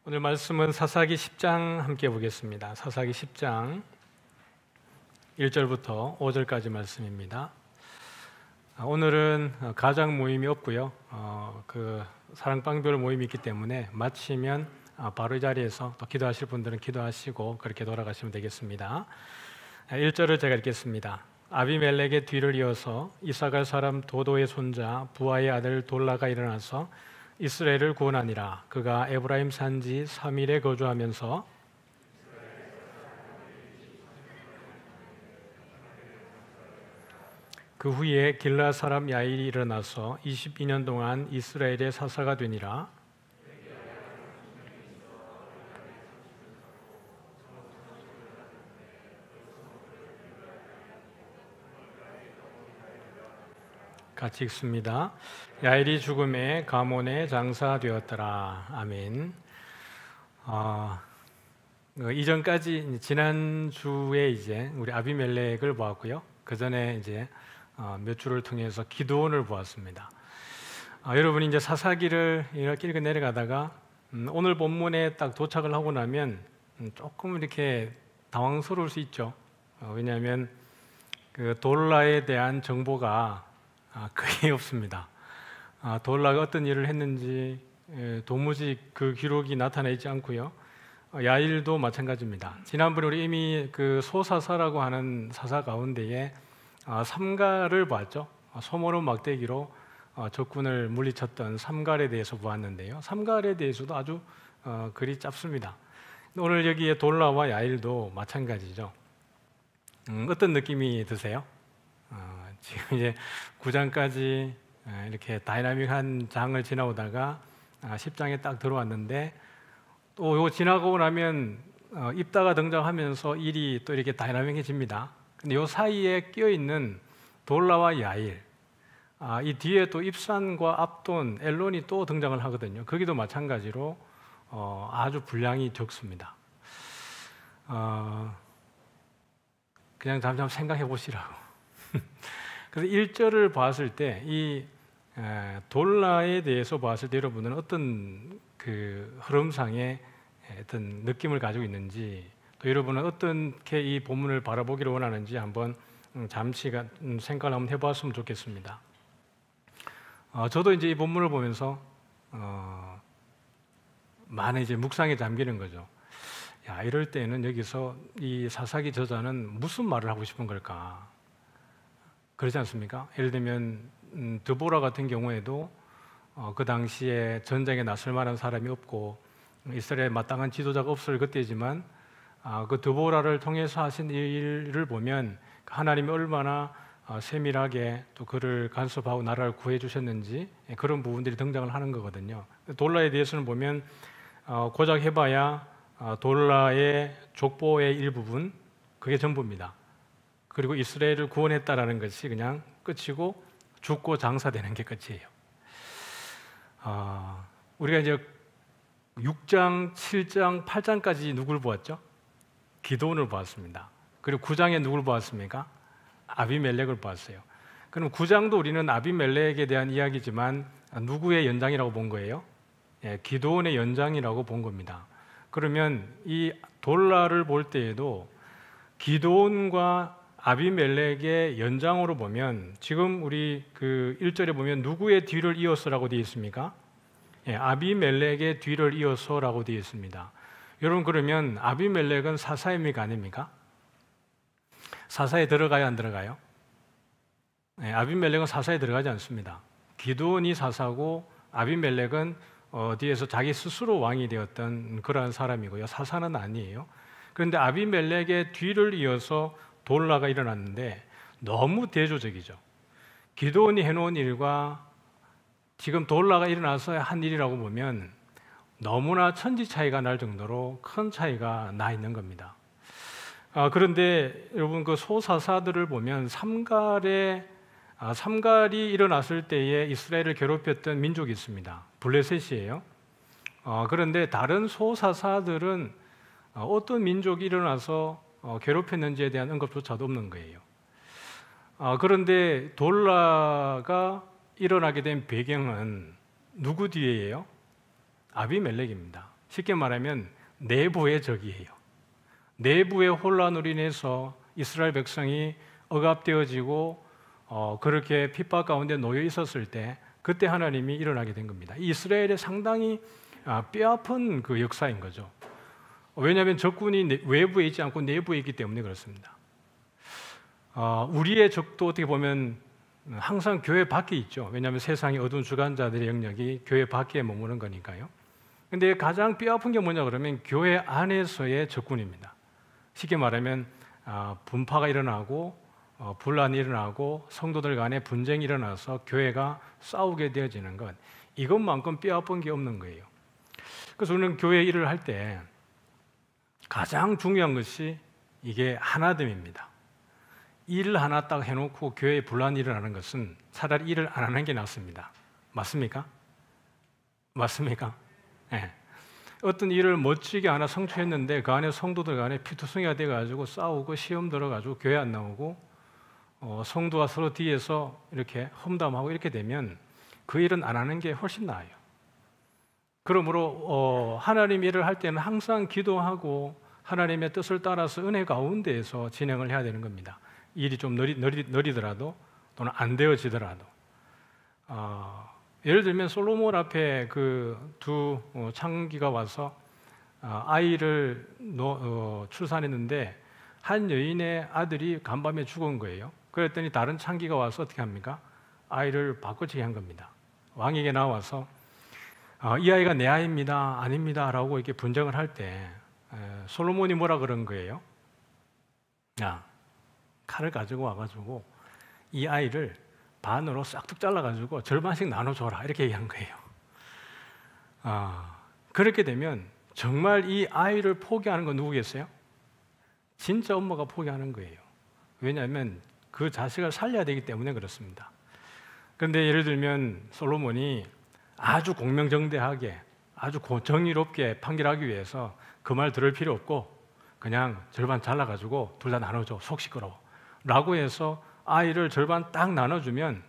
오늘 말씀은 사사기 10장 함께 보겠습니다. 사사기 10장 1절부터 5절까지 말씀입니다. 오늘은 가장 모임이 없고요. 사랑방별 모임이 있기 때문에 마치면 바로 이 자리에서 또 기도하실 분들은 기도하시고 그렇게 돌아가시면 되겠습니다. 1절을 제가 읽겠습니다. 아비멜렉의 뒤를 이어서 이사갈 사람 도도의 손자 부하의 아들 돌라가 일어나서 이스라엘을 구원하니라. 그가 에브라임 산지 3일에 거주하면서 그 후에 길라 사람 야일이 일어나서 22년 동안 이스라엘의 사사가 되니라. 같이 읽습니다. 야일이 죽음에 가몬의 장사되었더라. 아멘. 이전까지 지난 주에 이제 우리 아비멜렉을 보았고요. 그 전에 이제 몇 주를 통해서 기드온을 보았습니다. 여러분이 이제 사사기를 이렇게 읽어 내려가다가 오늘 본문에 딱 도착을 하고 나면 조금 이렇게 당황스러울 수 있죠. 왜냐하면 그 돌라에 대한 정보가 거의 없습니다. 돌라가 어떤 일을 했는지 도무지 그 기록이 나타나 있지 않고요. 야일도 마찬가지입니다. 지난번에 우리 이미 그 소사사라고 하는 사사 가운데에 삼갈을 봤죠. 소모론 막대기로 적군을 물리쳤던 삼갈에 대해서 보았는데요. 삼갈에 대해서도 아주 글이 짧습니다. 오늘 여기에 돌라와 야일도 마찬가지죠. 어떤 느낌이 드세요? 지금 이제 9장까지 이렇게 다이나믹한 장을 지나오다가 10장에 딱 들어왔는데 또 이거 지나고 나면 입다가 등장하면서 일이 또 이렇게 다이나믹해집니다. 근데 이 사이에 끼어 있는 돌라와 야일, 이 뒤에 또 입산과 압돈, 엘론이 또 등장을 하거든요. 거기도 마찬가지로 아주 분량이 적습니다. 그냥 잠깐 생각해 보시라고. 그래서 1절을 봤을 때 이 돌라에 대해서 봤을 때 여러분은 어떤 그 흐름상의 어떤 느낌을 가지고 있는지, 또 여러분은 어떻게 이 본문을 바라보기를 원하는지 한번 잠시 생각을 한번 해봤으면 좋겠습니다. 저도 이제 이 본문을 보면서 많은 이제 묵상에 잠기는 거죠. 야, 이럴 때는 여기서 이 사사기 저자는 무슨 말을 하고 싶은 걸까? 그렇지 않습니까? 예를 들면 드보라 같은 경우에도 그 당시에 전쟁에 나설 만한 사람이 없고 이스라엘에 마땅한 지도자가 없을 그때지만 그 드보라를 통해서 하신 일을 보면 하나님이 얼마나 세밀하게 또 그를 간섭하고 나라를 구해 주셨는지 그런 부분들이 등장을 하는 거거든요. 돌라에 대해서는 보면 고작 해봐야 돌라의 족보의 일부분, 그게 전부입니다. 그리고 이스라엘을 구원했다라는 것이 그냥 끝이고 죽고 장사되는 게 끝이에요. 우리가 이제 6장, 7장, 8장까지 누굴 보았죠? 기드온을 보았습니다. 그리고 9장에 누굴 보았습니까? 아비멜렉을 보았어요. 그럼 9장도 우리는 아비멜렉에 대한 이야기지만 누구의 연장이라고 본 거예요? 기드온의 연장이라고 본 겁니다. 그러면 이 돌라를 볼 때에도 기드온과 아비멜렉의 연장으로 보면 지금 우리 그 1절에 보면 누구의 뒤를 이어서라고 되어 있습니까? 아비멜렉의 뒤를 이어서라고 되어 있습니다. 여러분, 그러면 아비멜렉은 사사입니까? 아닙니까? 사사에 들어가요? 안 들어가요? 아비멜렉은 사사에 들어가지 않습니다. 기드온이 사사고 아비멜렉은 뒤에서 자기 스스로 왕이 되었던 그러한 사람이고요. 사사는 아니에요. 그런데 아비멜렉의 뒤를 이어서 돌라가 일어났는데 너무 대조적이죠. 기드온이 해놓은 일과 지금 돌라가 일어나서 한 일이라고 보면 너무나 천지 차이가 날 정도로 큰 차이가 나 있는 겁니다. 그런데 여러분, 그 소사사들을 보면 삼갈이 일어났을 때에 이스라엘을 괴롭혔던 민족이 있습니다. 블레셋이에요. 그런데 다른 소사사들은 어떤 민족이 일어나서 괴롭혔는지에 대한 언급조차도 없는 거예요. 그런데 돌라가 일어나게 된 배경은 누구 뒤에예요? 아비멜렉입니다. 쉽게 말하면 내부의 적이에요. 내부의 혼란으로 인해서 이스라엘 백성이 억압되어지고 그렇게 핍박 가운데 놓여 있었을 때 그때 하나님이 일어나게 된 겁니다. 이스라엘의 상당히 뼈아픈 그 역사인 거죠. 왜냐하면 적군이 외부에 있지 않고 내부에 있기 때문에 그렇습니다. 우리의 적도 어떻게 보면 항상 교회 밖에 있죠. 왜냐하면 세상의 어두운 주관자들의 영역이 교회 밖에 머무는 거니까요. 근데 가장 뼈아픈 게 뭐냐 그러면 교회 안에서의 적군입니다. 쉽게 말하면 분파가 일어나고 분란이 일어나고 성도들 간에 분쟁이 일어나서 교회가 싸우게 되어지는 것, 이것만큼 뼈아픈 게 없는 거예요. 그래서 우리는 교회 일을 할 때 가장 중요한 것이 이게 하나됨입니다. 일 하나 딱 해놓고 교회에 분란이 일어나는 것은 차라리 일을 안 하는 게 낫습니다. 맞습니까? 맞습니까? 네. 어떤 일을 멋지게 하나 성취했는데 그 안에 성도들 간에 피투성이가 돼가지고 싸우고 시험 들어가지고 교회 안 나오고 성도가 서로 뒤에서 이렇게 험담하고 이렇게 되면 그 일은 안 하는 게 훨씬 나아요. 그러므로 하나님 일을 할 때는 항상 기도하고 하나님의 뜻을 따라서 은혜 가운데에서 진행을 해야 되는 겁니다. 일이 좀 느리더라도 또는 안 되어지더라도. 예를 들면 솔로몬 앞에 그 두 창기가 와서 아이를 출산했는데 한 여인의 아들이 간밤에 죽은 거예요. 그랬더니 다른 창기가 와서 어떻게 합니까? 아이를 바꿔치기 한 겁니다. 왕에게 나와서 이 아이가 내 아이입니다, 아닙니다 라고 이렇게 분쟁을 할 때 솔로몬이 뭐라 그런 거예요? 칼을 가지고 와가지고 이 아이를 반으로 싹둑 잘라가지고 절반씩 나눠줘라 이렇게 얘기한 거예요. 그렇게 되면 정말 이 아이를 포기하는 건 누구겠어요? 진짜 엄마가 포기하는 거예요. 왜냐하면 그 자식을 살려야 되기 때문에 그렇습니다. 그런데 예를 들면 솔로몬이 아주 공명정대하게 아주 정의롭게 판결하기 위해서 그 말 들을 필요 없고 그냥 절반 잘라가지고 둘 다 나눠줘, 속 시끄러워 라고 해서 아이를 절반 딱 나눠주면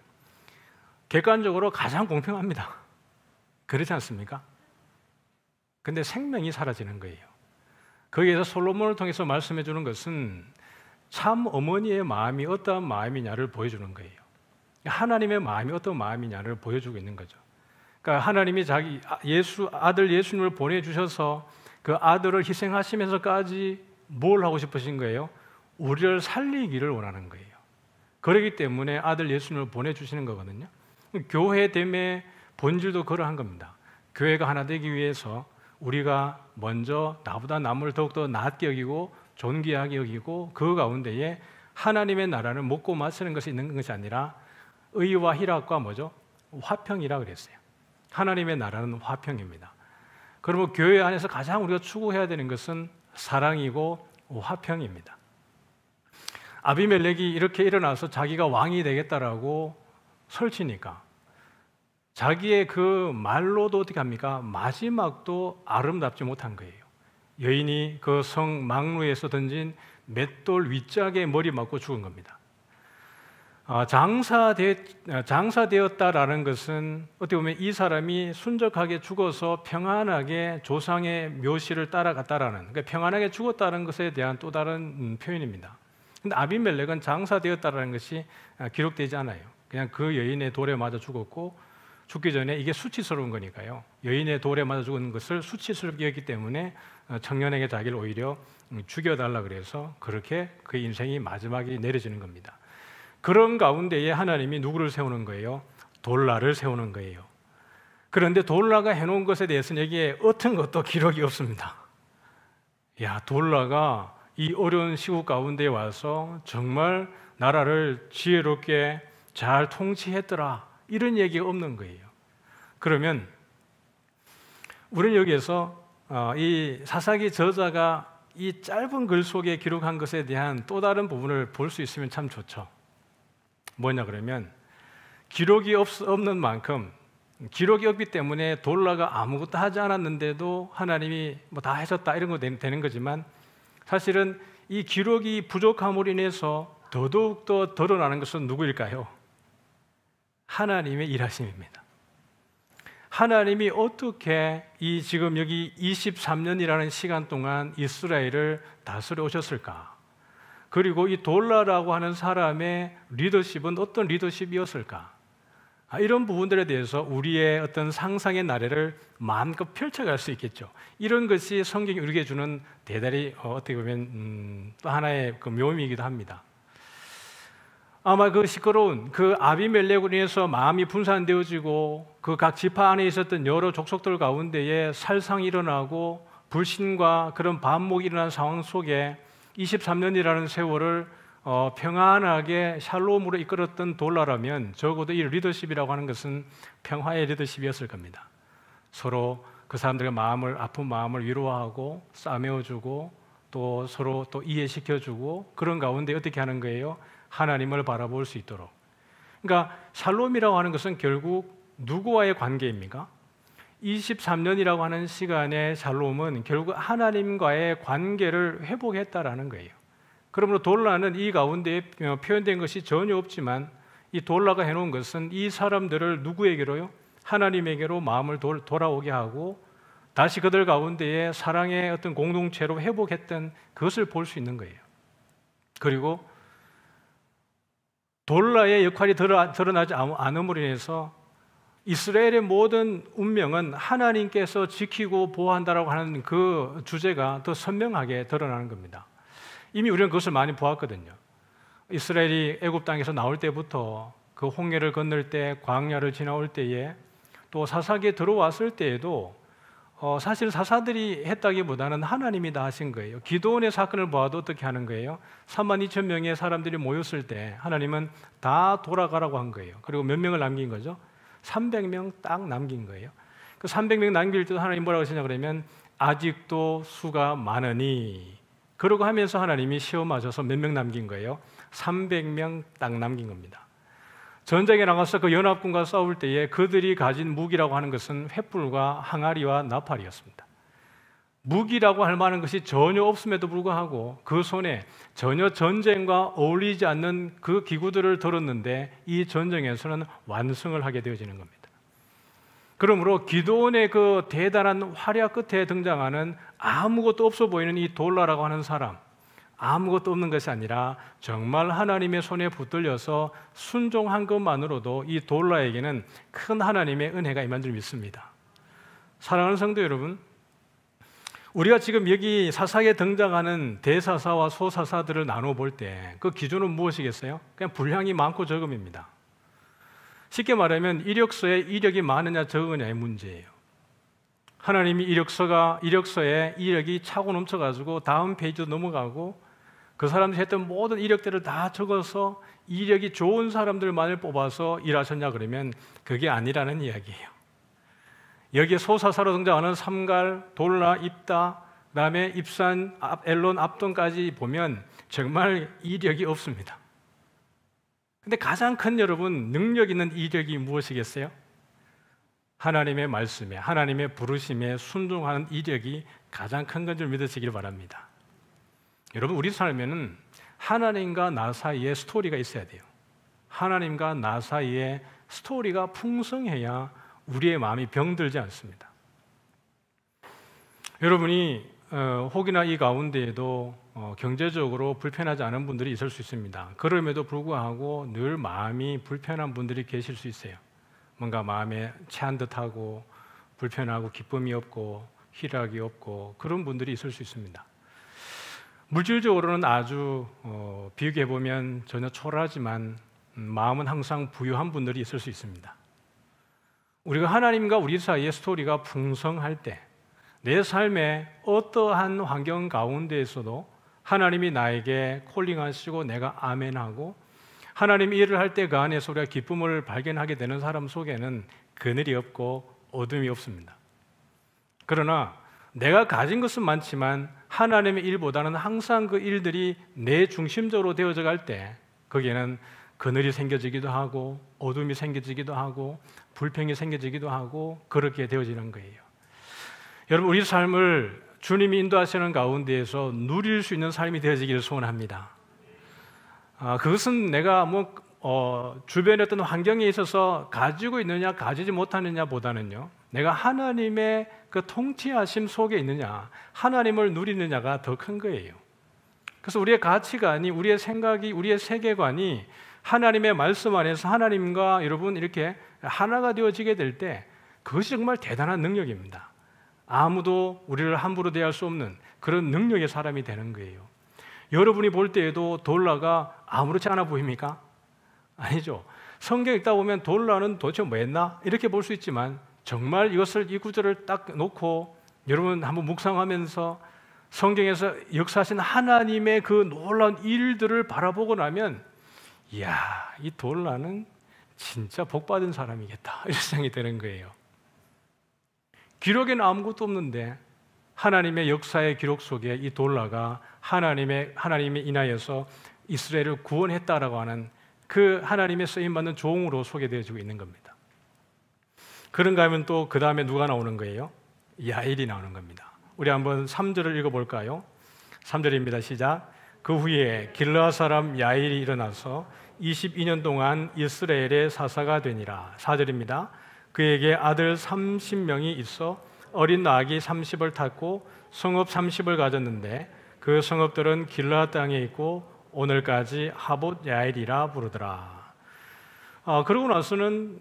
객관적으로 가장 공평합니다. 그렇지 않습니까? 근데 생명이 사라지는 거예요. 거기에서 솔로몬을 통해서 말씀해 주는 것은 참 어머니의 마음이 어떠한 마음이냐를 보여주는 거예요. 하나님의 마음이 어떤 마음이냐를 보여주고 있는 거죠. 그러니까 하나님이 자기 아들 예수님을 보내주셔서 그 아들을 희생하시면서까지 뭘 하고 싶으신 거예요? 우리를 살리기를 원하는 거예요. 그렇기 때문에 아들 예수님을 보내주시는 거거든요. 교회됨의 본질도 그러한 겁니다. 교회가 하나 되기 위해서 우리가 먼저 나보다 남을 더욱더 낮게 여기고 존귀하게 여기고 그 가운데에 하나님의 나라를 먹고 마시는 것이 있는 것이 아니라 의와 희락과 뭐죠? 화평이라 그랬어요. 하나님의 나라는 화평입니다. 그러면 교회 안에서 가장 우리가 추구해야 되는 것은 사랑이고 화평입니다. 아비멜렉이 이렇게 일어나서 자기가 왕이 되겠다라고 설치니까 자기의 그 말로도 어떻게 합니까? 마지막도 아름답지 못한 거예요. 여인이 그 성 망루에서 던진 맷돌 윗짝에 머리 맞고 죽은 겁니다. 장사되었다라는 것은 어떻게 보면 이 사람이 순적하게 죽어서 평안하게 조상의 묘실을 따라갔다라는, 그러니까 평안하게 죽었다는 것에 대한 또 다른 표현입니다. 근데 아비멜렉은 장사되었다라는 것이 기록되지 않아요. 그냥 그 여인의 돌에 맞아 죽었고 죽기 전에 이게 수치스러운 거니까요. 여인의 돌에 맞아 죽은 것을 수치스럽게 여겼기 때문에 청년에게 자기를 오히려 죽여달라 그래서 그렇게 그 인생이 마지막에 내려지는 겁니다. 그런 가운데에 하나님이 누구를 세우는 거예요? 돌라를 세우는 거예요. 그런데 돌라가 해놓은 것에 대해서는 여기에 어떤 것도 기록이 없습니다. 돌라가 이 어려운 시국 가운데 와서 정말 나라를 지혜롭게 잘 통치했더라 이런 얘기가 없는 거예요. 그러면 우리는 여기에서 이 사사기 저자가 이 짧은 글 속에 기록한 것에 대한 또 다른 부분을 볼 수 있으면 참 좋죠. 뭐냐 그러면 기록이 없는 만큼, 기록이 없기 때문에 돌라가 아무것도 하지 않았는데도 하나님이 뭐 다 하셨다 이런 거 되는 거지만 사실은 이 기록이 부족함으로 인해서 더더욱더 드러나는 것은 누구일까요? 하나님의 일하심입니다. 하나님이 어떻게 이 지금 여기 23년이라는 시간 동안 이스라엘을 다스려 오셨을까? 그리고 이 돌라라고 하는 사람의 리더십은 어떤 리더십이었을까? 이런 부분들에 대해서 우리의 어떤 상상의 나래를 마음껏 펼쳐갈 수 있겠죠. 이런 것이 성경이 우리에게 주는 대단히 어떻게 보면 또 하나의 그 묘미이기도 합니다. 아마 그 시끄러운 그 아비멜렉으로 인해서 마음이 분산되어지고 그 각 지파 안에 있었던 여러 족속들 가운데에 살상이 일어나고 불신과 그런 반목이 일어난 상황 속에 23년이라는 세월을 평안하게 샬롬으로 이끌었던 돌라라면 적어도 이 리더십이라고 하는 것은 평화의 리더십이었을 겁니다. 서로 그 사람들의 마음을, 아픈 마음을 위로하고 싸매어주고 또 서로 또 이해시켜주고 그런 가운데 어떻게 하는 거예요? 하나님을 바라볼 수 있도록. 그러니까 샬롬이라고 하는 것은 결국 누구와의 관계입니까? 23년이라고 하는 시간의 샬롬은 결국 하나님과의 관계를 회복했다라는 거예요. 그러므로 돌라는 이 가운데 표현된 것이 전혀 없지만 이 돌라가 해놓은 것은 이 사람들을 누구에게로요? 하나님에게로 마음을 돌아오게 하고 다시 그들 가운데에 사랑의 어떤 공동체로 회복했던 그것을 볼 수 있는 거예요. 그리고 돌라의 역할이 드러나지 않음으로 인해서 이스라엘의 모든 운명은 하나님께서 지키고 보호한다라고 하는 그 주제가 더 선명하게 드러나는 겁니다. 이미 우리는 그것을 많이 보았거든요. 이스라엘이 애굽 땅에서 나올 때부터 그 홍해를 건널 때, 광야를 지나올 때에 또 사사기에 들어왔을 때에도 사실 사사들이 했다기보다는 하나님이 다 하신 거예요. 기드온의 사건을 보아도 어떻게 하는 거예요? 32,000명의 사람들이 모였을 때 하나님은 다 돌아가라고 한 거예요. 그리고 몇 명을 남긴 거죠? 300명 딱 남긴 거예요. 그 300명 남길 때도 하나님 뭐라고 하시냐 그러면 아직도 수가 많으니, 그러고 하면서 하나님이 시험하셔서 몇 명 남긴 거예요? 300명 딱 남긴 겁니다. 전쟁에 나가서 그 연합군과 싸울 때에 그들이 가진 무기라고 하는 것은 횃불과 항아리와 나팔이었습니다. 무기라고 할 만한 것이 전혀 없음에도 불구하고 그 손에 전혀 전쟁과 어울리지 않는 그 기구들을 들었는데 이 전쟁에서는 완승을 하게 되어지는 겁니다. 그러므로 기드온의 그 대단한 활약 끝에 등장하는 아무것도 없어 보이는 이 돌라라고 하는 사람, 아무것도 없는 것이 아니라 정말 하나님의 손에 붙들려서 순종한 것만으로도 이 돌라에게는 큰 하나님의 은혜가 임한 줄 믿습니다. 사랑하는 성도 여러분, 우리가 지금 여기 사사기에 등장하는 대사사와 소사사들을 나누어 볼 때 그 기준은 무엇이겠어요? 그냥 분량이 많고 적음입니다. 쉽게 말하면 이력서에 이력이 많으냐 적으냐의 문제예요. 하나님이 이력서에 이력이 차고 넘쳐가지고 다음 페이지로 넘어가고 그 사람들이 했던 모든 이력들을 다 적어서 이력이 좋은 사람들만을 뽑아서 일하셨냐 그러면 그게 아니라는 이야기예요. 여기에 소사사로 등장하는 삼갈, 돌라, 입다, 그다음에 입산, 엘론, 압돈까지 보면 정말 이력이 없습니다. 근데 가장 큰 여러분 능력 있는 이력이 무엇이겠어요? 하나님의 말씀에, 하나님의 부르심에 순종하는 이력이 가장 큰 건 줄 믿으시길 바랍니다. 여러분, 우리 삶에는 하나님과 나 사이에 스토리가 있어야 돼요. 하나님과 나 사이에 스토리가 풍성해야 우리의 마음이 병들지 않습니다. 여러분이 혹이나 이 가운데에도 경제적으로 불편하지 않은 분들이 있을 수 있습니다. 그럼에도 불구하고 늘 마음이 불편한 분들이 계실 수 있어요. 뭔가 마음에 체한 듯하고 불편하고 기쁨이 없고 희락이 없고 그런 분들이 있을 수 있습니다. 물질적으로는 아주 비교해보면 전혀 초라하지만 마음은 항상 부유한 분들이 있을 수 있습니다. 우리가 하나님과 우리 사이의 스토리가 풍성할 때 내 삶의 어떠한 환경 가운데에서도 하나님이 나에게 콜링하시고 내가 아멘하고 하나님이 일을 할 때 그 안에서 우리가 기쁨을 발견하게 되는 사람 속에는 그늘이 없고 어둠이 없습니다. 그러나 내가 가진 것은 많지만 하나님의 일보다는 항상 그 일들이 내 중심적으로 되어져 갈 때 거기에는 그늘이 생겨지기도 하고 어둠이 생겨지기도 하고 불평이 생겨지기도 하고 그렇게 되어지는 거예요. 여러분, 우리 삶을 주님이 인도하시는 가운데에서 누릴 수 있는 삶이 되어지기를 소원합니다. 그것은 내가 주변의 어떤 환경에 있어서 가지고 있느냐 가지지 못하느냐 보다는요, 내가 하나님의 그 통치하심 속에 있느냐, 하나님을 누리느냐가 더 큰 거예요. 그래서 우리의 가치관이, 우리의 생각이, 우리의 세계관이 하나님의 말씀 안에서 하나님과 여러분 이렇게 하나가 되어지게 될 때 그것이 정말 대단한 능력입니다. 아무도 우리를 함부로 대할 수 없는 그런 능력의 사람이 되는 거예요. 여러분이 볼 때에도 돌라가 아무렇지 않아 보입니까? 아니죠. 성경 읽다 보면 돌라는 도대체 뭐 했나? 이렇게 볼 수 있지만 정말 이 구절을 딱 놓고 여러분 한번 묵상하면서 성경에서 역사하신 하나님의 그 놀라운 일들을 바라보고 나면 이야, 이 돌라는 진짜 복받은 사람이겠다 이런 생각이 드는 거예요. 기록에는 아무것도 없는데 하나님의 역사의 기록 속에 이 돌라가 하나님이 인하여서 이스라엘을 구원했다라고 하는 그 하나님의 쓰임받는 종으로 소개되어지고 있는 겁니다. 그런가 하면 또 그 다음에 누가 나오는 거예요? 야일이 나오는 겁니다. 우리 한번 3절을 읽어볼까요? 3절입니다. 시작. 그 후에 길르앗 사람 야일이 일어나서 22년 동안 이스라엘의 사사가 되니라. 4절입니다. 그에게 아들 30명이 있어 어린 나귀 30을 탔고 성읍 30을 가졌는데 그 성읍들은 길르앗 땅에 있고 오늘까지 하봇 야일이라 부르더라. 그러고 나서는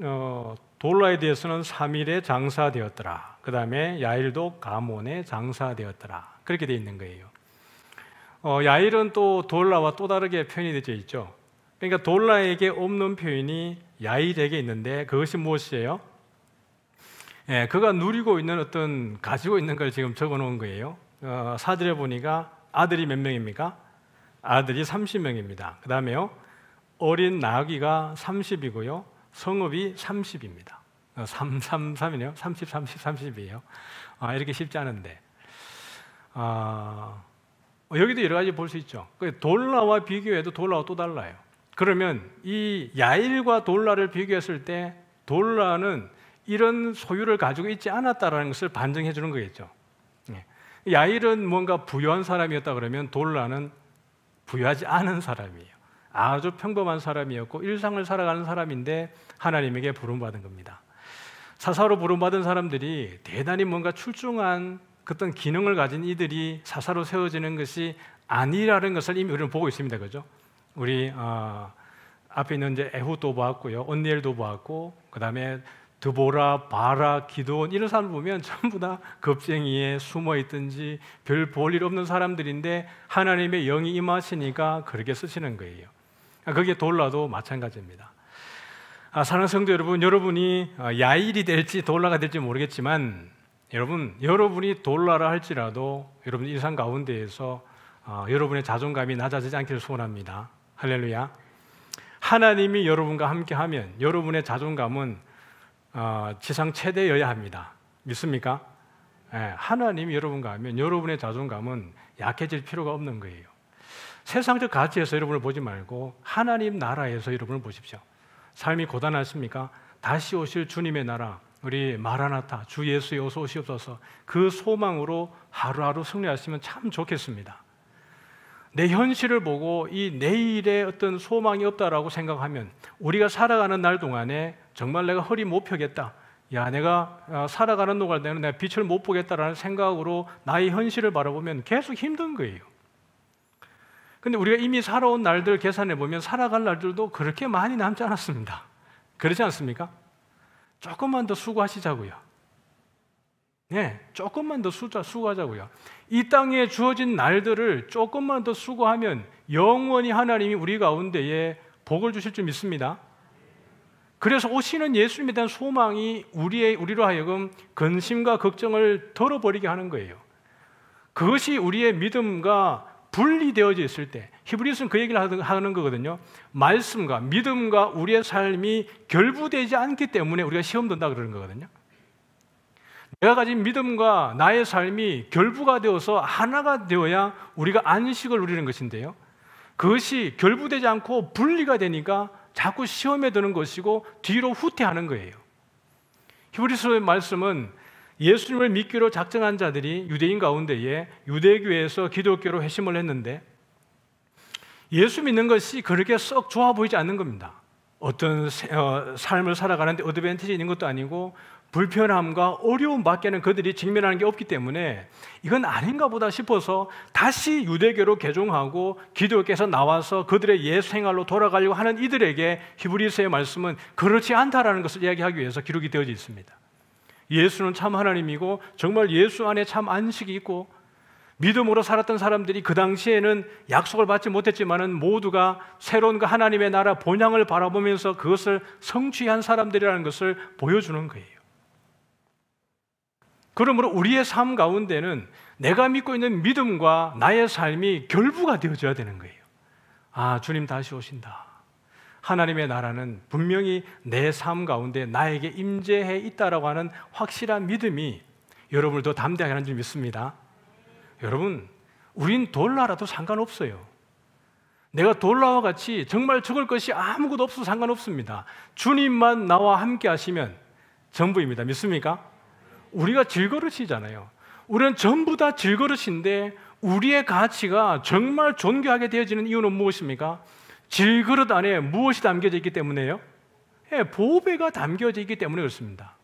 돌라에 대해서는 3일에 장사되었더라. 그 다음에 야일도 가몬에 장사되었더라. 그렇게 되어 있는 거예요. 야일은 또 돌라와 또 다르게 표현이 되어 있죠. 그러니까 돌라에게 없는 표현이 야일에게 있는데 그것이 무엇이에요? 예, 그가 누리고 있는 어떤 가지고 있는 걸 지금 적어 놓은 거예요. 4절에 보니까 아들이 몇 명입니까? 아들이 30명입니다. 그 다음에요, 어린 나귀가 30이고요, 성읍이 30입니다. 333이네요. 30, 30, 30이에요. 이렇게 쉽지 않은데. 여기도 여러 가지 볼 수 있죠. 돌라와 비교해도 돌라와 또 달라요. 그러면 이 야일과 돌라를 비교했을 때 돌라는 이런 소유를 가지고 있지 않았다라는 것을 반증해 주는 거겠죠. 야일은 뭔가 부유한 사람이었다 그러면 돌라는 부유하지 않은 사람이에요. 아주 평범한 사람이었고 일상을 살아가는 사람인데 하나님에게 부름받은 겁니다. 사사로 부름받은 사람들이 대단히 뭔가 출중한 어떤 기능을 가진 이들이 사사로 세워지는 것이 아니라는 것을 이미 우리는 보고 있습니다. 그죠? 우리 앞에 있는 이제 에훗도 보았고요, 언니엘도 보았고, 그 다음에 드보라, 바라, 기드온 이런 사람을 보면 전부 다 겁쟁이에 숨어 있든지 별 볼 일 없는 사람들인데 하나님의 영이 임하시니까 그렇게 쓰시는 거예요. 그게 돌라도 마찬가지입니다. 사랑하는 성도 여러분, 여러분이 야일이 될지 돌라가 될지 모르겠지만 여러분이 돌라라 할지라도 여러분 일상 가운데에서 여러분의 자존감이 낮아지지 않기를 소원합니다. 할렐루야. 하나님이 여러분과 함께하면 여러분의 자존감은 지상 최대여야 합니다. 믿습니까? 하나님이 여러분과 하면 여러분의 자존감은 약해질 필요가 없는 거예요. 세상적 가치에서 여러분을 보지 말고 하나님 나라에서 여러분을 보십시오. 삶이 고단하십니까? 다시 오실 주님의 나라, 우리 마라나타, 주 예수의 어서 오시옵소서, 그 소망으로 하루하루 승리하시면 참 좋겠습니다. 내 현실을 보고 이 내일에 어떤 소망이 없다라고 생각하면 우리가 살아가는 날 동안에 정말 내가 허리 못 펴겠다, 내가 살아가는 동안에는 내가 빛을 못 보겠다라는 생각으로 나의 현실을 바라보면 계속 힘든 거예요. 근데 우리가 이미 살아온 날들 계산해 보면 살아갈 날들도 그렇게 많이 남지 않았습니다. 그렇지 않습니까? 조금만 더 수고하시자고요. 조금만 더 수고하자고요. 이 땅에 주어진 날들을 조금만 더 수고하면 영원히 하나님이 우리 가운데에 복을 주실 줄 믿습니다. 그래서 오시는 예수님에 대한 소망이 우리로 하여금 근심과 걱정을 덜어버리게 하는 거예요. 그것이 우리의 믿음과 분리되어져 있을 때, 히브리서는 그 얘기를 하는 거거든요. 말씀과 믿음과 우리의 삶이 결부되지 않기 때문에 우리가 시험 든다 그러는 거거든요. 내가 가진 믿음과 나의 삶이 결부가 되어서 하나가 되어야 우리가 안식을 누리는 것인데요, 그것이 결부되지 않고 분리가 되니까 자꾸 시험에 드는 것이고 뒤로 후퇴하는 거예요. 히브리서의 말씀은 예수님을 믿기로 작정한 자들이 유대인 가운데에 유대교회에서 기독교로 회심을 했는데 예수 믿는 것이 그렇게 썩 좋아 보이지 않는 겁니다. 어떤 삶을 살아가는데 어드밴티지 있는 것도 아니고 불편함과 어려움밖에는 그들이 직면하는 게 없기 때문에 이건 아닌가 보다 싶어서 다시 유대교로 개종하고 기독교에서 나와서 그들의 옛 생활로 돌아가려고 하는 이들에게 히브리서의 말씀은 그렇지 않다라는 것을 이야기하기 위해서 기록이 되어져 있습니다. 예수는 참 하나님이고 정말 예수 안에 참 안식이 있고 믿음으로 살았던 사람들이 그 당시에는 약속을 받지 못했지만은 모두가 새로운 그 하나님의 나라 본향을 바라보면서 그것을 성취한 사람들이라는 것을 보여주는 거예요. 그러므로 우리의 삶 가운데는 내가 믿고 있는 믿음과 나의 삶이 결부가 되어져야 되는 거예요. 아, 주님 다시 오신다. 하나님의 나라는 분명히 내 삶 가운데 나에게 임재해 있다라고 하는 확실한 믿음이 여러분을 더 담대하게 하는 줄 믿습니다. 여러분, 우린 돌나라도 상관없어요. 내가 돌나와 같이 정말 죽을 것이 아무것도 없어도 상관없습니다. 주님만 나와 함께 하시면 전부입니다. 믿습니까? 우리가 질그릇이잖아요. 우리는 전부 다 질그릇인데 우리의 가치가 정말 존귀하게 되어지는 이유는 무엇입니까? 질그릇 안에 무엇이 담겨져 있기 때문에요? 보배가 담겨져 있기 때문에 그렇습니다.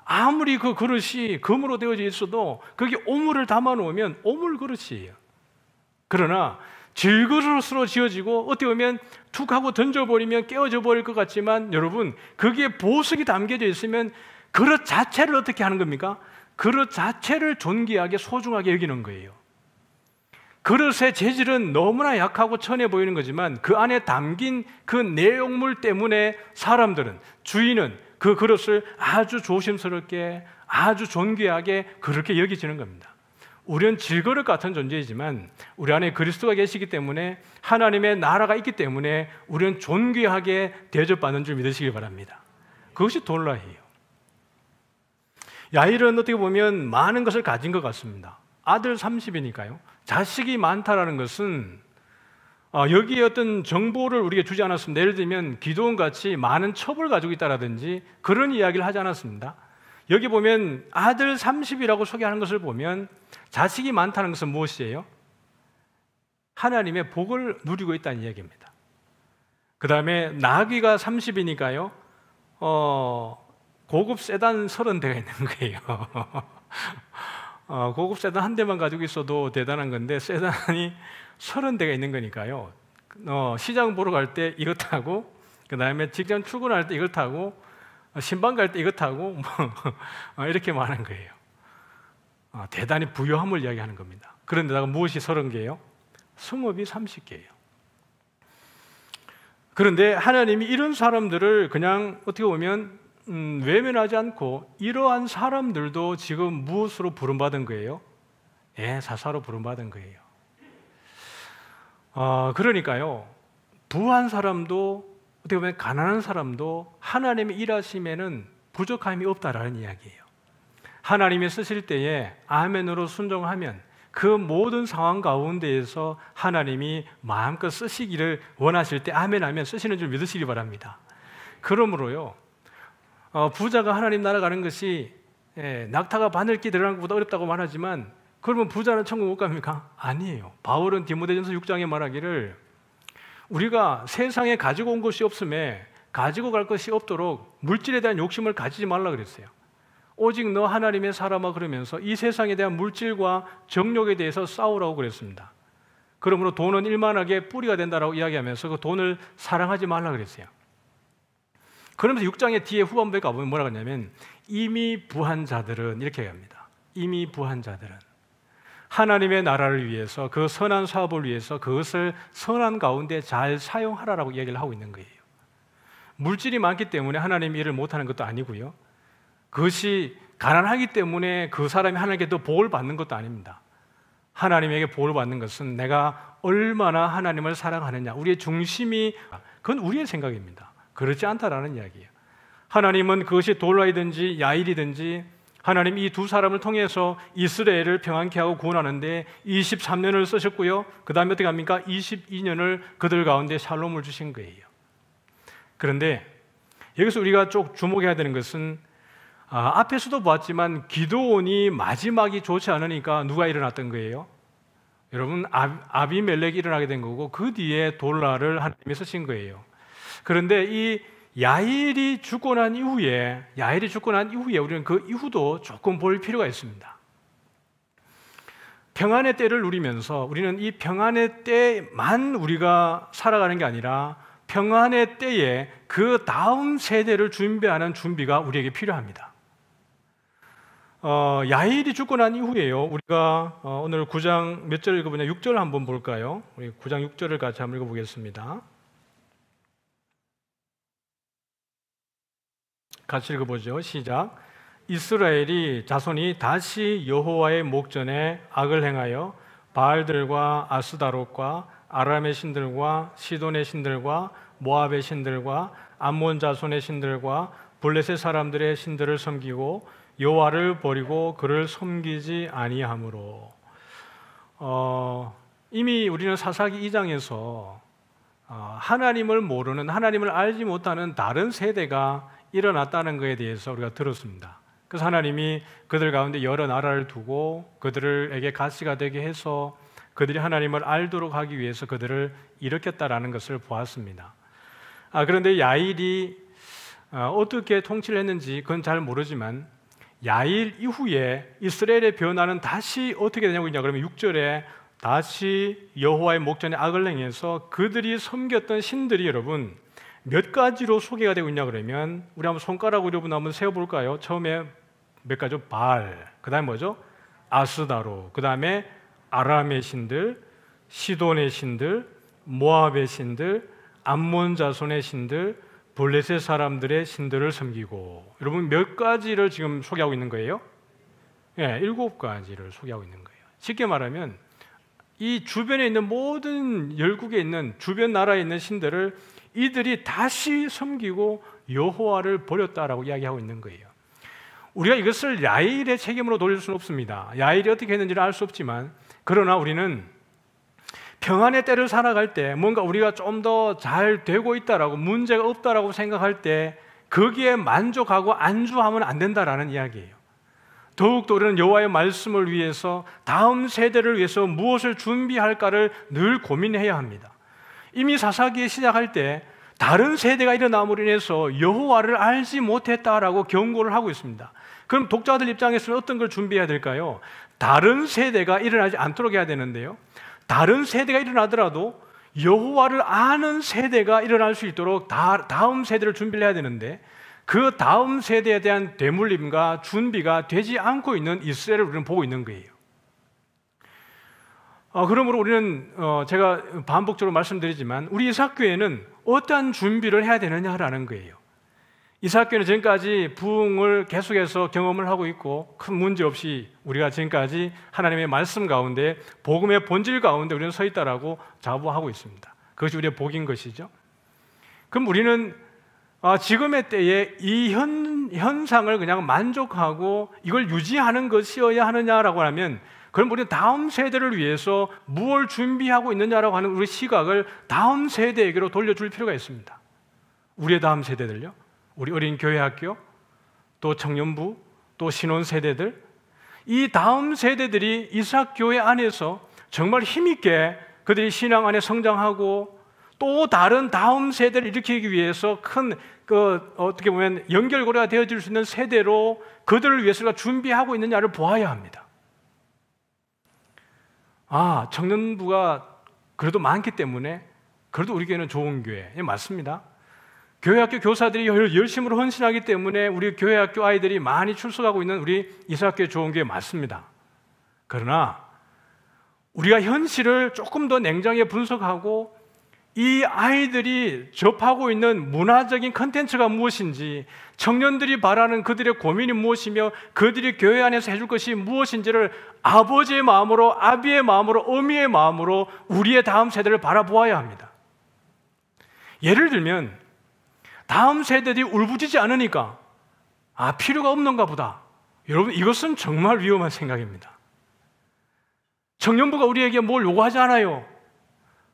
아무리 그 그릇이 금으로 되어져 있어도 거기 오물을 담아 놓으면 오물 그릇이에요. 그러나 질그릇으로 지어지고 어떻게 보면 툭 하고 던져버리면 깨어져 버릴 것 같지만 여러분, 거기에 보석이 담겨져 있으면 그릇 자체를 어떻게 하는 겁니까? 그릇 자체를 존귀하게 소중하게 여기는 거예요. 그릇의 재질은 너무나 약하고 천해 보이는 거지만 그 안에 담긴 그 내용물 때문에 사람들은, 주인은 그 그릇을 아주 조심스럽게, 아주 존귀하게 그렇게 여기지는 겁니다. 우리는 질그릇 같은 존재이지만 우리 안에 그리스도가 계시기 때문에, 하나님의 나라가 있기 때문에 우리는 존귀하게 대접받는 줄 믿으시기 바랍니다. 그것이 돌라예요. 야일은 어떻게 보면 많은 것을 가진 것 같습니다. 아들 30이니까요. 자식이 많다라는 것은 여기에 어떤 정보를 우리에게 주지 않았습니다. 예를 들면 기드온 같이 많은 첩을 가지고 있다라든지 그런 이야기를 하지 않았습니다. 여기 보면 아들 30이라고 소개하는 것을 보면 자식이 많다는 것은 무엇이에요? 하나님의 복을 누리고 있다는 이야기입니다. 그 다음에 나귀가 30이니까요 고급 세단 30대가 있는 거예요. 고급 세단 한 대만 가지고 있어도 대단한 건데 세단이 30대가 있는 거니까요. 시장 보러 갈 때 이거 타고, 그 다음에 직장 출근할 때 이걸 타고, 신방 갈 때 이거 타고 이렇게 많은 거예요. 대단히 부유함을 이야기하는 겁니다. 그런데다가 무엇이 30개예요? 성읍이 30개예요. 그런데 하나님이 이런 사람들을 그냥 어떻게 보면 외면하지 않고 이러한 사람들도 지금 무엇으로 부름받은 거예요? 사사로 부름받은 거예요. 그러니까요, 부한 사람도 어떻게 보면 가난한 사람도 하나님의 일하심에는 부족함이 없다라는 이야기예요. 하나님이 쓰실 때에 아멘으로 순종하면 그 모든 상황 가운데에서 하나님이 마음껏 쓰시기를 원하실 때 아멘하면 쓰시는 줄 믿으시기 바랍니다. 그러므로요, 부자가 하나님 나라 가는 것이 낙타가 바늘기 들어가는 것보다 어렵다고 말하지만, 그러면 부자는 천국 못 갑니까? 아니에요. 바울은 디모데전서 6장에 말하기를 우리가 세상에 가지고 온 것이 없음에 가지고 갈 것이 없도록 물질에 대한 욕심을 가지지 말라 그랬어요. 오직 너 하나님의 사람아 그러면서 이 세상에 대한 물질과 정욕에 대해서 싸우라고 그랬습니다. 그러므로 돈은 일만하게 뿌리가 된다라고 이야기하면서 그 돈을 사랑하지 말라 그랬어요. 그러면서 6장의 뒤에 후반부에 가보면 뭐라고 하냐면 이미 부한 자들은 이렇게 얘기합니다. 이미 부한 자들은 하나님의 나라를 위해서, 그 선한 사업을 위해서 그것을 선한 가운데 잘 사용하라라고 이야기를 하고 있는 거예요. 물질이 많기 때문에 하나님이 일을 못하는 것도 아니고요, 그것이 가난하기 때문에 그 사람이 하나님께 더 복을 받는 것도 아닙니다. 하나님에게 복을 받는 것은 내가 얼마나 하나님을 사랑하느냐, 우리의 중심이, 그건 우리의 생각입니다. 그렇지 않다라는 이야기예요. 하나님은 그것이 돌라이든지 야일이든지 하나님 이 두 사람을 통해서 이스라엘을 평안케 하고 구원하는데 23년을 쓰셨고요, 그 다음에 어떻게 합니까? 22년을 그들 가운데 샬롬을 주신 거예요. 그런데 여기서 우리가 쭉 주목해야 되는 것은 앞에서도 보았지만 기드온이 마지막이 좋지 않으니까 누가 일어났던 거예요? 여러분, 아비멜렉이 일어나게 된 거고 그 뒤에 돌라를 하나님이 쓰신 거예요. 그런데 이 야일이 죽고 난 이후에 우리는 그 이후도 조금 볼 필요가 있습니다. 평안의 때를 누리면서 우리는 이 평안의 때만 우리가 살아가는 게 아니라 평안의 때에 그 다음 세대를 준비하는 준비가 우리에게 필요합니다. 야일이 죽고 난 이후에요. 우리가 오늘 9장 몇 절 읽어보냐? 6절 한번 볼까요? 우리 9장 6절을 같이 한번 읽어보겠습니다. 같이 읽어보죠. 시작. 이스라엘이 자손이 다시 여호와의 목전에 악을 행하여 바알들과 아스다롯과 아람의 신들과 시돈의 신들과 모압의 신들과 암몬 자손의 신들과 블레셋 사람들의 신들을 섬기고 여호와를 버리고 그를 섬기지 아니하므로. 이미 우리는 사사기 2장에서 하나님을 모르는, 하나님을 알지 못하는 다른 세대가 일어났다는 것에 대해서 우리가 들었습니다. 그래서 하나님이 그들 가운데 여러 나라를 두고 그들에게 가시가 되게 해서 그들이 하나님을 알도록 하기 위해서 그들을 일으켰다라는 것을 보았습니다. 그런데 야일이 어떻게 통치를 했는지 그건 잘 모르지만 야일 이후에 이스라엘의 변화는 다시 어떻게 되냐고 있냐 그러면 6절에 다시 여호와의 목전에 악을 행해서 그들이 섬겼던 신들이 여러분 몇 가지로 소개가 되고 있냐 그러면 우리 한번 손가락으로 여러분 한번 세어볼까요? 처음에 몇 가지죠? 바알, 그 다음에 뭐죠? 아스다로, 그 다음에 아람의 신들, 시돈의 신들, 모압의 신들, 암몬 자손의 신들, 블레셋 사람들의 신들을 섬기고. 여러분 몇 가지를 지금 소개하고 있는 거예요? 7가지를 소개하고 있는 거예요. 쉽게 말하면 이 주변에 있는 모든 열국에 있는 주변 나라에 있는 신들을 이들이 다시 섬기고 여호와를 버렸다라고 이야기하고 있는 거예요. 우리가 이것을 야일의 책임으로 돌릴 수는 없습니다. 야일이 어떻게 했는지를 알 수 없지만 그러나 우리는 평안의 때를 살아갈 때 뭔가 우리가 좀 더 잘 되고 있다라고 문제가 없다라고 생각할 때 거기에 만족하고 안주하면 안 된다라는 이야기예요. 더욱더 우리는 여호와의 말씀을 위해서 다음 세대를 위해서 무엇을 준비할까를 늘 고민해야 합니다. 이미 사사기에 시작할 때 다른 세대가 일어남으로 인해서 여호와를 알지 못했다라고 경고를 하고 있습니다. 그럼 독자들 입장에서는 어떤 걸 준비해야 될까요? 다른 세대가 일어나지 않도록 해야 되는데요. 다른 세대가 일어나더라도 여호와를 아는 세대가 일어날 수 있도록 다음 세대를 준비를 해야 되는데 그 다음 세대에 대한 대물림과 준비가 되지 않고 있는 이스라엘을 우리는 보고 있는 거예요. 그러므로 우리는 제가 반복적으로 말씀드리지만 우리 이삭교회는 어떠한 준비를 해야 되느냐라는 거예요. 이삭교회는 지금까지 부흥을 계속해서 경험을 하고 있고 큰 문제 없이 우리가 지금까지 하나님의 말씀 가운데 복음의 본질 가운데 우리는 서 있다라고 자부하고 있습니다. 그것이 우리의 복인 것이죠. 그럼 우리는 지금의 때에 이 현상을 그냥 만족하고 이걸 유지하는 것이어야 하느냐라고 하면 그럼 우리는 다음 세대를 위해서 무엇을 준비하고 있느냐라고 하는 우리 시각을 다음 세대에게로 돌려줄 필요가 있습니다. 우리의 다음 세대들요. 우리 어린 교회학교, 또 청년부, 또 신혼 세대들, 이 다음 세대들이 이삭교회 안에서 정말 힘있게 그들이 신앙 안에 성장하고 또 다른 다음 세대를 일으키기 위해서 큰 어떻게 보면 연결고리가 되어질 수 있는 세대로 그들을 위해서 우리가 준비하고 있느냐를 보아야 합니다. 청년부가 그래도 많기 때문에 그래도 우리 교회는 좋은 교회. 맞습니다. 교회학교 교사들이 열심으로 헌신하기 때문에 우리 교회학교 아이들이 많이 출석하고 있는 우리 이삭교회 좋은 교회 맞습니다. 그러나 우리가 현실을 조금 더 냉정하게 분석하고 이 아이들이 접하고 있는 문화적인 컨텐츠가 무엇인지, 청년들이 바라는 그들의 고민이 무엇이며 그들이 교회 안에서 해줄 것이 무엇인지를 아버지의 마음으로, 아비의 마음으로, 어미의 마음으로 우리의 다음 세대를 바라보아야 합니다. 예를 들면 다음 세대들이 울부짖지 않으니까 필요가 없는가 보다. 여러분, 이것은 정말 위험한 생각입니다. 청년부가 우리에게 뭘 요구하지 않아요.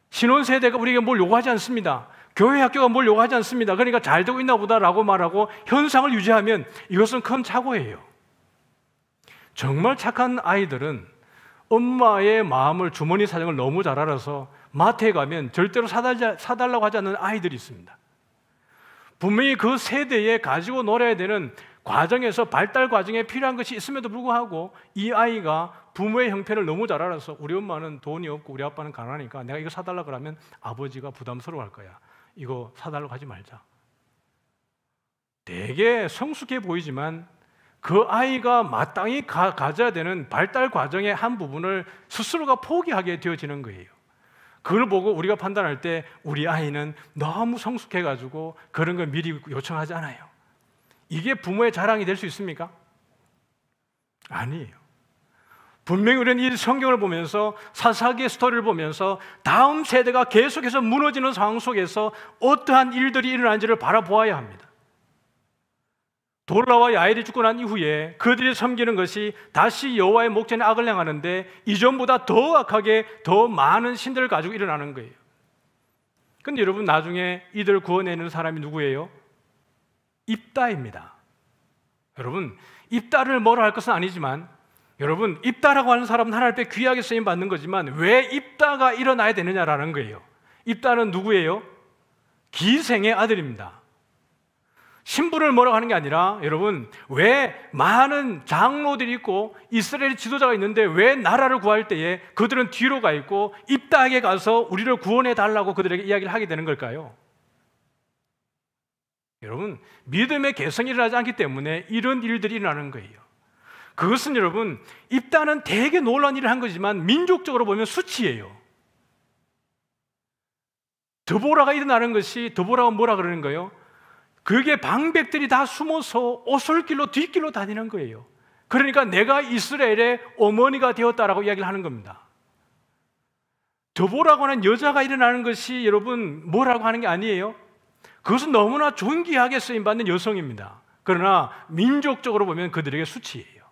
신혼세대가 우리에게 뭘 요구하지 않습니다. 교회 학교가 뭘 요구하지 않습니다. 그러니까 잘 되고 있나 보다라고 말하고 현상을 유지하면 이것은 큰 착오예요. 정말 착한 아이들은 엄마의 마음을, 주머니 사정을 너무 잘 알아서 마트에 가면 절대로 사달라고 하지 않는 아이들이 있습니다. 분명히 그 세대에 가지고 놀아야 되는 과정에서 발달 과정에 필요한 것이 있음에도 불구하고 이 아이가 부모의 형편을 너무 잘 알아서 우리 엄마는 돈이 없고 우리 아빠는 가난하니까 내가 이거 사달라 그러면 아버지가 부담스러워할 거야. 이거 사달라고 하지 말자. 되게 성숙해 보이지만 그 아이가 마땅히 가져야 되는 발달 과정의 한 부분을 스스로가 포기하게 되어지는 거예요. 그걸 보고 우리가 판단할 때 우리 아이는 너무 성숙해가지고 그런 걸 미리 요청하지 않아요. 이게 부모의 자랑이 될 수 있습니까? 아니에요. 분명히 우리는 이 성경을 보면서 사사기의 스토리를 보면서 다음 세대가 계속해서 무너지는 상황 속에서 어떠한 일들이 일어난지를 바라보아야 합니다. 돌라와 야엘이 죽고 난 이후에 그들이 섬기는 것이 다시 여호와의 목전에 악을 행하는데 이전보다 더 악하게 더 많은 신들을 가지고 일어나는 거예요. 그런데 여러분, 나중에 이들을 구원내는 사람이 누구예요? 입다입니다. 여러분, 입다를 뭐라 할 것은 아니지만, 여러분, 입다라고 하는 사람은 하나님 앞에 귀하게 쓰임 받는 거지만 왜 입다가 일어나야 되느냐라는 거예요. 입다는 누구예요? 기생의 아들입니다. 신부를 뭐라고 하는 게 아니라, 여러분, 왜 많은 장로들이 있고 이스라엘 지도자가 있는데 왜 나라를 구할 때에 그들은 뒤로 가 있고 입다에게 가서 우리를 구원해 달라고 그들에게 이야기를 하게 되는 걸까요? 여러분, 믿음의 개성이 일어나지 않기 때문에 이런 일들이 일어나는 거예요. 그것은 여러분, 입다는 되게 놀라운 일을 한 거지만 민족적으로 보면 수치예요. 드보라가 일어나는 것이, 드보라가 뭐라 그러는 거예요? 그게 방백들이 다 숨어서 오솔길로 뒷길로 다니는 거예요. 그러니까 내가 이스라엘의 어머니가 되었다라고 이야기를 하는 겁니다. 드보라고 하는 여자가 일어나는 것이 여러분 뭐라고 하는 게 아니에요. 그것은 너무나 존귀하게 쓰임받는 여성입니다. 그러나 민족적으로 보면 그들에게 수치예요.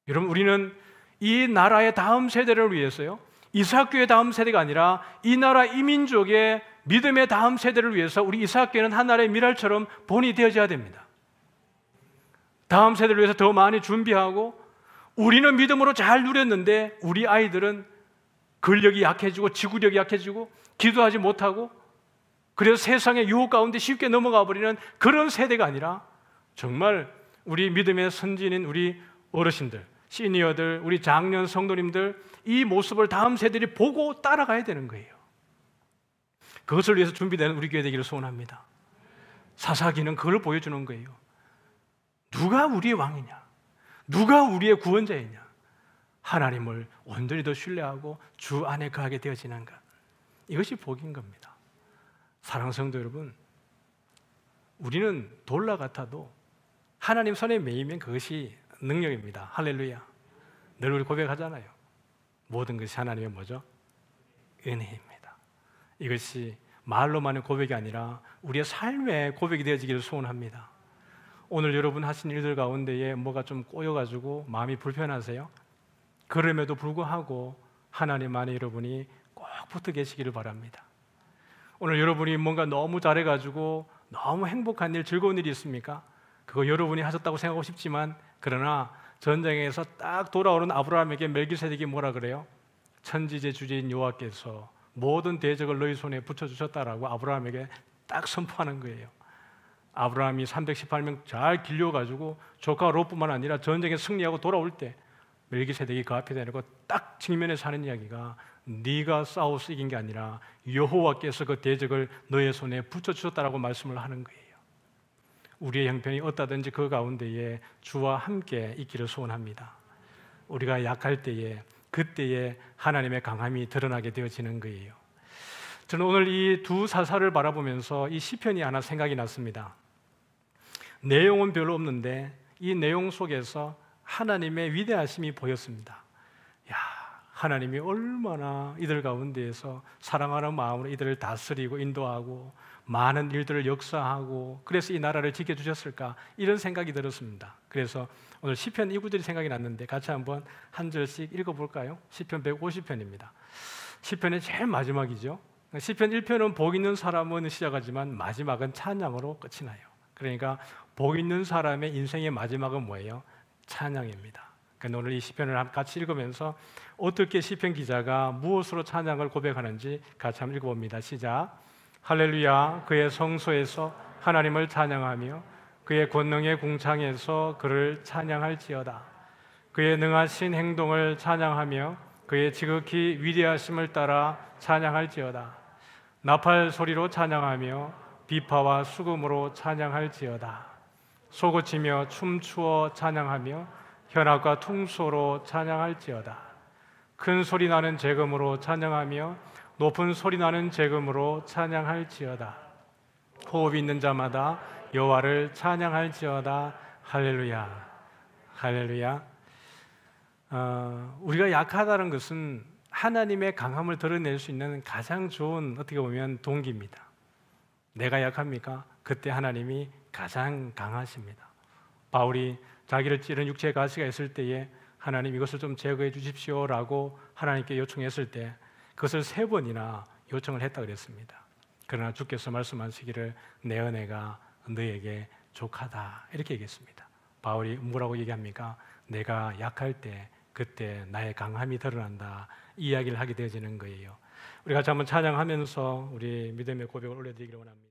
여러분, 우리는 이 나라의 다음 세대를 위해서요, 이삭교의 다음 세대가 아니라 이 나라 이민족의 믿음의 다음 세대를 위해서 우리 이삭교회는 하나의 미랄처럼 본이 되어져야 됩니다. 다음 세대를 위해서 더 많이 준비하고, 우리는 믿음으로 잘 누렸는데 우리 아이들은 근력이 약해지고 지구력이 약해지고 기도하지 못하고 그래서 세상의 유혹 가운데 쉽게 넘어가 버리는 그런 세대가 아니라 정말 우리 믿음의 선진인 우리 어르신들, 시니어들, 우리 장년 성도님들, 이 모습을 다음 세대들이 보고 따라가야 되는 거예요. 그것을 위해서 준비되는 우리 교회 되기를 소원합니다. 사사기는 그걸 보여주는 거예요. 누가 우리의 왕이냐? 누가 우리의 구원자이냐? 하나님을 온전히 더 신뢰하고 주 안에 거하게 되어지는가? 이것이 복인 겁니다. 사랑하는 성도 여러분, 우리는 돌라 같아도 하나님 손에 매이면 그것이 능력입니다. 할렐루야. 늘 우리 고백하잖아요. 모든 것이 하나님의 뭐죠? 은혜입니다. 이것이 말로만의 고백이 아니라 우리의 삶의 고백이 되어지기를 소원합니다. 오늘 여러분 하신 일들 가운데에 뭐가 좀 꼬여가지고 마음이 불편하세요? 그럼에도 불구하고 하나님 안에 여러분이 꼭 붙어 계시기를 바랍니다. 오늘 여러분이 뭔가 너무 잘해가지고 너무 행복한 일, 즐거운 일이 있습니까? 그거 여러분이 하셨다고 생각하고 싶지만, 그러나 전쟁에서 딱 돌아오는 아브라함에게 멜기세덱이 뭐라 그래요? 천지의 주제인 여호와께서 모든 대적을 너희 손에 붙여주셨다라고 아브라함에게 딱 선포하는 거예요. 아브라함이 318명 잘 길려가지고 조카 롯뿐만 아니라 전쟁에 승리하고 돌아올 때 멜기세덱이 그 앞에 대놓고 딱 직면해서 하는 이야기가, 네가 싸워서 이긴 게 아니라 여호와께서 그 대적을 너의 손에 붙여주셨다라고 말씀을 하는 거예요. 우리의 형편이 어떠든지 그 가운데에 주와 함께 있기를 소원합니다. 우리가 약할 때에, 그때에 하나님의 강함이 드러나게 되어지는 거예요. 저는 오늘 이 두 사사를 바라보면서 이 시편이 하나 생각이 났습니다. 내용은 별로 없는데 이 내용 속에서 하나님의 위대하심이 보였습니다. 야, 하나님이 얼마나 이들 가운데에서 사랑하는 마음으로 이들을 다스리고 인도하고 많은 일들을 역사하고 그래서 이 나라를 지켜주셨을까, 이런 생각이 들었습니다. 그래서 오늘 시편 이 구절이 생각이 났는데 같이 한번 한 절씩 읽어볼까요? 시편 150편입니다. 시편의 제일 마지막이죠. 시편 1편은 복 있는 사람은 시작하지만 마지막은 찬양으로 끝이 나요. 그러니까 복 있는 사람의 인생의 마지막은 뭐예요? 찬양입니다. 그러니까 오늘 이 시편을 같이 읽으면서 어떻게 시편 기자가 무엇으로 찬양을 고백하는지 같이 한번 읽어봅니다. 시작. 할렐루야. 그의 성소에서 하나님을 찬양하며 그의 권능의 궁창에서 그를 찬양할지어다. 그의 능하신 행동을 찬양하며 그의 지극히 위대하심을 따라 찬양할지어다. 나팔 소리로 찬양하며 비파와 수금으로 찬양할지어다. 소고치며 춤추어 찬양하며 현악과 퉁소로 찬양할지어다. 큰 소리 나는 재금으로 찬양하며 높은 소리 나는 재금으로 찬양할지어다. 호흡 있는 자마다 여호와를 찬양할지어다. 할렐루야. 할렐루야. 우리가 약하다는 것은 하나님의 강함을 드러낼 수 있는 가장 좋은 어떻게 보면 동기입니다. 내가 약합니까? 그때 하나님이 가장 강하십니다. 바울이 자기를 찌른 육체의 가시가 있을 때에 하나님 이것을 좀 제거해 주십시오라고 하나님께 요청했을 때 그것을 3번이나 요청을 했다 그랬습니다. 그러나 주께서 말씀하시기를 내 은혜가 너에게 족하다 이렇게 얘기했습니다. 바울이 뭐라고 얘기합니까? 내가 약할 때 그때 나의 강함이 드러난다 이 이야기를 하게 되어지는 거예요. 우리 같이 한번 찬양하면서 우리 믿음의 고백을 올려드리기를 원합니다.